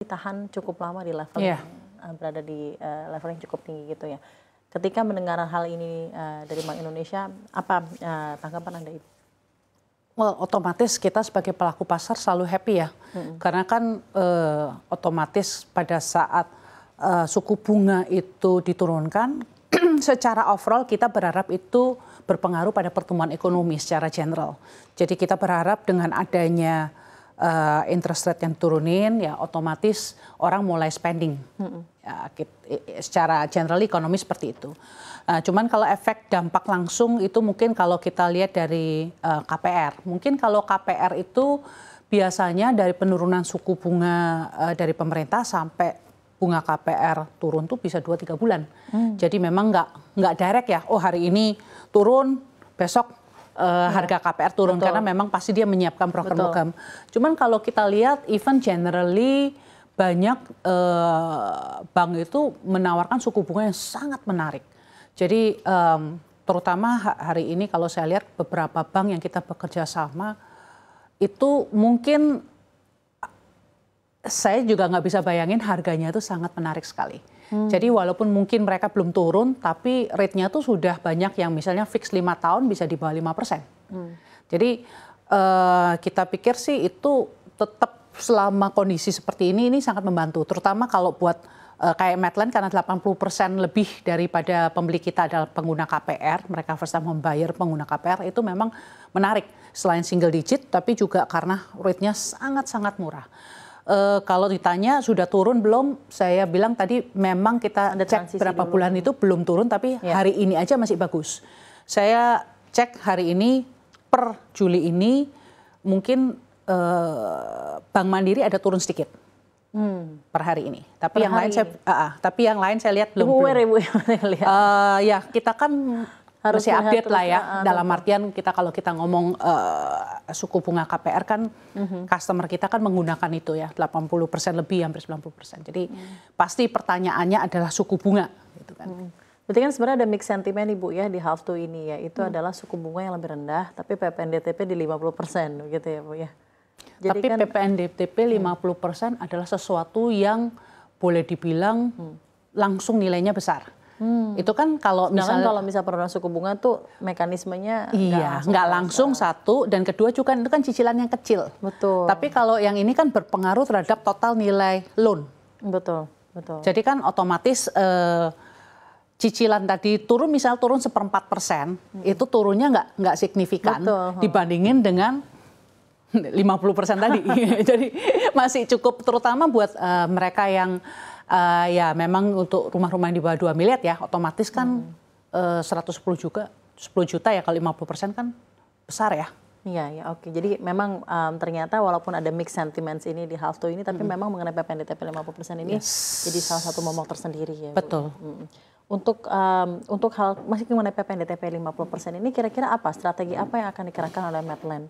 tahan cukup lama di level yang berada di level yang cukup tinggi gitu ya. Ketika mendengar hal ini dari Bank Indonesia, apa tanggapan Anda, Ibu? Well, otomatis kita sebagai pelaku pasar selalu happy ya, karena kan otomatis pada saat suku bunga itu diturunkan, secara overall kita berharap itu berpengaruh pada pertumbuhan ekonomi secara general. Jadi kita berharap dengan adanya interest rate yang turunin, ya otomatis orang mulai spending. Ya, secara general ekonomi seperti itu. Cuman kalau efek dampak langsung itu mungkin kalau kita lihat dari KPR. Mungkin kalau KPR itu biasanya dari penurunan suku bunga dari pemerintah sampai bunga KPR turun tuh bisa 2-3 bulan. Jadi memang nggak direct ya, oh hari ini turun, besok harga KPR turun. Karena memang pasti dia menyiapkan program-program. Cuman kalau kita lihat even generally banyak bank itu menawarkan suku bunga yang sangat menarik. Jadi terutama hari ini kalau saya lihat beberapa bank yang kita bekerja sama itu mungkin saya juga nggak bisa bayangin harganya itu sangat menarik sekali. Jadi walaupun mungkin mereka belum turun, tapi rate-nya tuh sudah banyak yang misalnya fix 5 tahun bisa di bawah 5%. Jadi kita pikir sih itu tetap selama kondisi seperti ini sangat membantu. Terutama kalau buat kayak Medline karena 80% lebih daripada pembeli kita adalah pengguna KPR, mereka first time home buyer pengguna KPR, itu memang menarik. Selain single digit, tapi juga karena rate-nya sangat-sangat murah. Kalau ditanya sudah turun belum, saya bilang tadi memang kita cek berapa bulan itu belum turun, tapi hari ini aja masih bagus. Saya cek hari ini per Juli ini mungkin Bank Mandiri ada turun sedikit per hari ini. Tapi yang lain saya lihat belum. Ya kita kan harus update lah ya. Dalam artian kalau kita ngomong suku bunga KPR kan customer kita kan menggunakan itu ya 80% lebih hampir 90%. Jadi pasti pertanyaannya adalah suku bunga gitu kan. Berarti kan sebenarnya ada mix sentimen Ibu ya di half two ini ya. Itu adalah suku bunga yang lebih rendah tapi PPNDTP di 50% gitu ya Bu ya. Jadi tapi kan, PPNDTP 50% adalah sesuatu yang boleh dibilang langsung nilainya besar. Itu kan kalau misalnya penurunan suku bunga tuh mekanismenya nggak langsung satu, dan kedua juga itu kan cicilan yang kecil. Betul. Tapi kalau yang ini kan berpengaruh terhadap total nilai loan. Betul. Jadi kan otomatis cicilan tadi turun, misal turun 1/4%, itu turunnya nggak signifikan dibandingin dengan 50% tadi. Jadi masih cukup, terutama buat mereka yang ya memang untuk rumah-rumah yang di bawah 2 miliar ya, otomatis kan 110 juta ya, kalau 50% kan besar ya. Iya, oke. Jadi memang ternyata walaupun ada mix sentiments ini di half two ini, tapi memang mengenai PPNDTP 50% ini jadi salah satu momok tersendiri ya. Betul. Untuk hal masih mengenai PPNDTP 50% ini, kira-kira apa strategi apa yang akan dikerahkan oleh Medline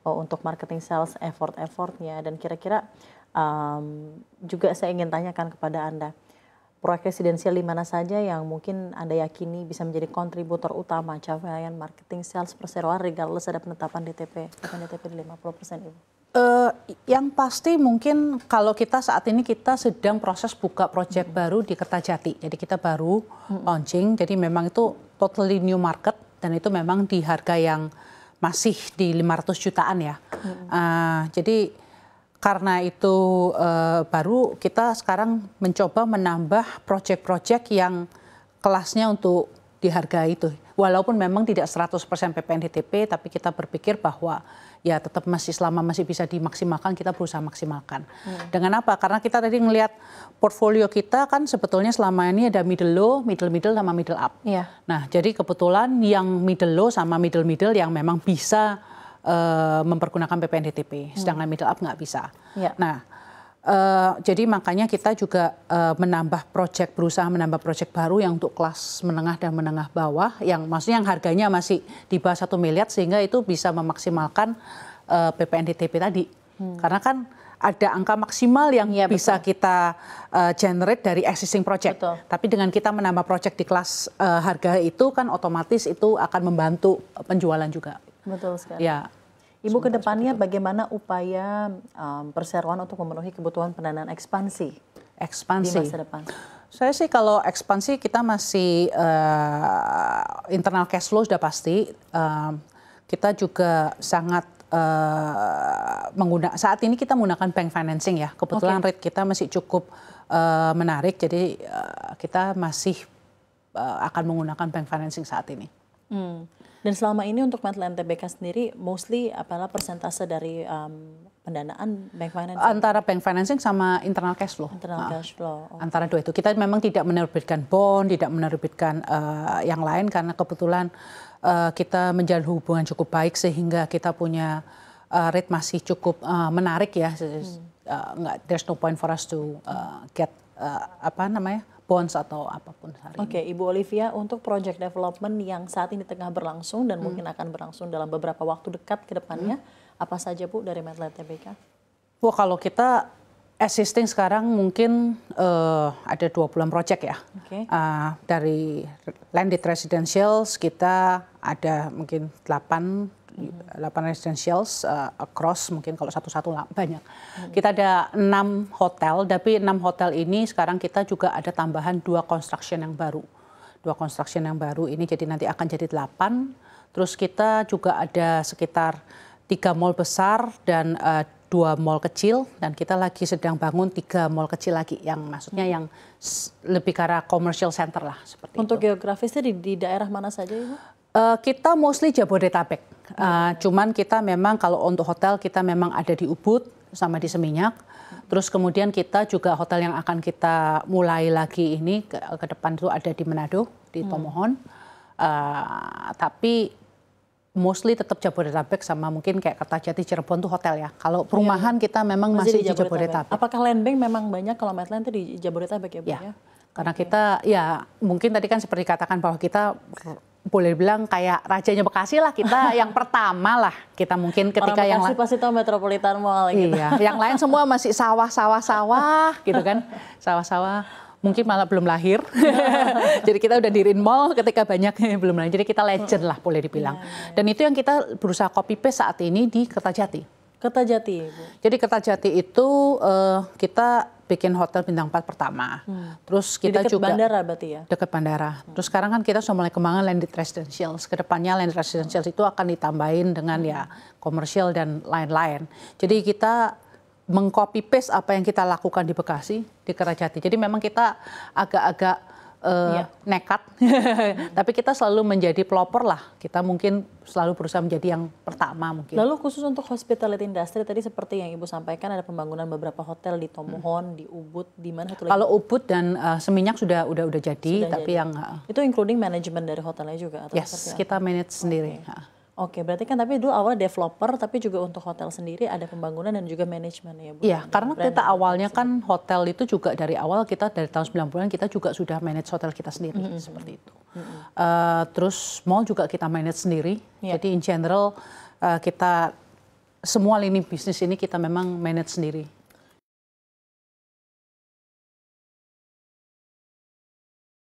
untuk marketing sales effortnya, dan kira-kira juga saya ingin tanyakan kepada Anda, proyek residensial di mana saja yang mungkin Anda yakini bisa menjadi kontributor utama capaian marketing sales perseroan regardless ada penetapan PPNDTP di 50% Ibu? Yang pasti mungkin kalau kita saat ini kita sedang proses buka proyek baru di Kertajati. Jadi kita baru launching, jadi memang itu totally new market dan itu memang di harga yang masih di 500 jutaan ya. Jadi karena itu baru kita sekarang mencoba menambah proyek-proyek yang kelasnya untuk di harga itu. Walaupun memang tidak 100% PPNDTP, tapi kita berpikir bahwa ya tetap selama masih bisa dimaksimalkan, kita berusaha maksimalkan. Dengan apa? Karena kita tadi ngelihat portfolio kita kan sebetulnya selama ini ada middle low, middle sama middle up. Nah, jadi kebetulan yang middle low sama middle yang memang bisa mempergunakan PPNDTP, sedangkan middle up nggak bisa. Nah, jadi makanya kita juga berusaha menambah proyek baru yang untuk kelas menengah dan menengah bawah, yang maksudnya yang harganya masih di bawah 1 miliar, sehingga itu bisa memaksimalkan PPNDTP tadi. Karena kan ada angka maksimal yang bisa kita generate dari existing project. Tapi dengan kita menambah project di kelas harga itu kan otomatis itu akan membantu penjualan juga. Betul sekali. Ibu kedepannya bagaimana upaya perseroan untuk memenuhi kebutuhan pendanaan ekspansi di masa depan? Saya sih kalau ekspansi kita masih internal cash flow sudah pasti. Kita juga sangat saat ini kita menggunakan bank financing ya. Kebetulan rate kita masih cukup menarik, jadi kita masih akan menggunakan bank financing saat ini. Dan selama ini untuk Medline Tbk sendiri, mostly apalah persentase dari pendanaan bank financing? Antara bank financing sama internal cash flow. Internal cash flow. Antara dua itu. Kita memang tidak menerbitkan bond, tidak menerbitkan yang lain karena kebetulan kita menjalin hubungan cukup baik sehingga kita punya rate masih cukup menarik ya. There's no point for us to get bonds atau apapun hari ini. Oke, Ibu Olivia, untuk project development yang saat ini tengah berlangsung dan mungkin akan berlangsung dalam beberapa waktu dekat ke depannya, apa saja Bu dari Medline Tbk? Wah, kalau kita existing sekarang mungkin ada 20-an project ya. Dari landed residentials kita ada mungkin 8 residentials across, mungkin kalau satu-satu banyak. Kita ada 6 hotel, tapi 6 hotel ini sekarang kita juga ada tambahan 2 construction yang baru. 2 construction yang baru ini jadi nanti akan jadi 8. Terus kita juga ada sekitar 3 mall besar dan 2 mall kecil, dan kita lagi sedang bangun 3 mall kecil lagi yang maksudnya yang lebih ke arah commercial center lah seperti untuk itu. Geografisnya di daerah mana saja Ibu? Kita mostly Jabodetabek. Cuman kita memang kalau untuk hotel kita memang ada di Ubud sama di Seminyak. Terus kemudian kita juga hotel yang akan kita mulai lagi ini ke depan itu ada di Manado, di Tomohon. Tapi mostly tetap Jabodetabek sama mungkin kayak Kertajati, Cirebon tuh hotel ya. Kalau perumahan kita memang masih di Jabodetabek. Apakah land bank memang banyak kalau Medline itu di Jabodetabek ya Bu? Ya. Karena kita ya mungkin tadi kan seperti katakan bahwa kita boleh bilang kayak rajanya Bekasi lah, kita yang pertama lah kita mungkin ketika orang yang Bekasi pasti tahu Metropolitan Mall gitu. Iya, yang lain semua masih sawah gitu kan, sawah-sawah. Mungkin malah belum lahir. Jadi kita udah diriin mall ketika banyak belum lahir. Jadi kita legend lah boleh dibilang. Dan itu yang kita berusaha copy paste saat ini di Kertajati. Kertajati, Bu. Jadi Kertajati itu kita bikin hotel bintang 4 pertama. Terus kita dekat juga bandara berarti ya? Dekat bandara. Terus sekarang kan kita sudah mulai kembangkan landed residentials. Kedepannya landed residentials itu akan ditambahin dengan ya komersial dan lain-lain. Jadi kita meng-copy paste apa yang kita lakukan di Bekasi, di Kertajati. Jadi memang kita agak-agak nekat, tapi kita selalu menjadi pelopor lah. Kita mungkin selalu berusaha menjadi yang pertama mungkin. Lalu khusus untuk hospitality industry tadi seperti yang Ibu sampaikan ada pembangunan beberapa hotel di Tomohon, di Ubud, di mana satu lagi? Kalau Ubud dan Seminyak sudah jadi, tapi yang itu including manajemen dari hotelnya juga atau yes, kita manage sendiri. Oke, berarti kan tapi dulu awal developer, tapi juga untuk hotel sendiri ada pembangunan dan juga manajemen ya Bu? Iya, karena kita awalnya kan hotel itu juga dari awal kita dari tahun 90-an kita juga sudah manage hotel kita sendiri seperti itu. Terus mall juga kita manage sendiri. Jadi in general kita semua lini bisnis ini kita memang manage sendiri.